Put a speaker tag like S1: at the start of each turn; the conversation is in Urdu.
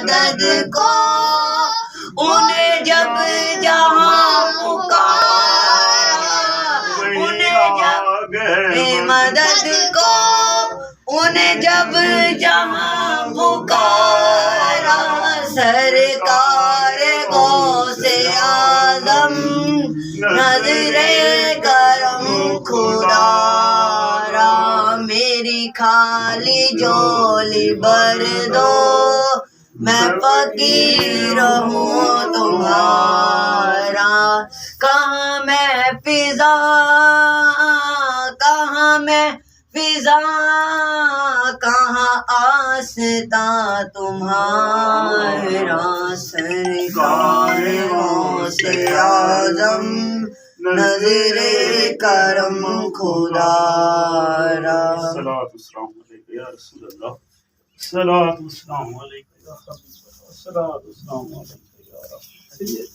S1: مدد کو انہیں جب جہاں پکارا، انہیں جب مدد کو انہیں جب جہاں پکارا، سرکار غوث اعظم نظر کرم خدا را، میری خالی جھولی بھر دو، میں فقیر ہوں تمہارا، کہاں میں فضا، کہاں میں فضا، کہاں آستاں تمہارا، سرکار غوث اعظم نظر کرم خدا را۔
S2: الصلاۃ والسلام علیکم یا رسول اللہ، الصلاۃ والسلام علیکم یا حبیب اللہ، الصلاۃ والسلام علیکم یا رسول اللہ۔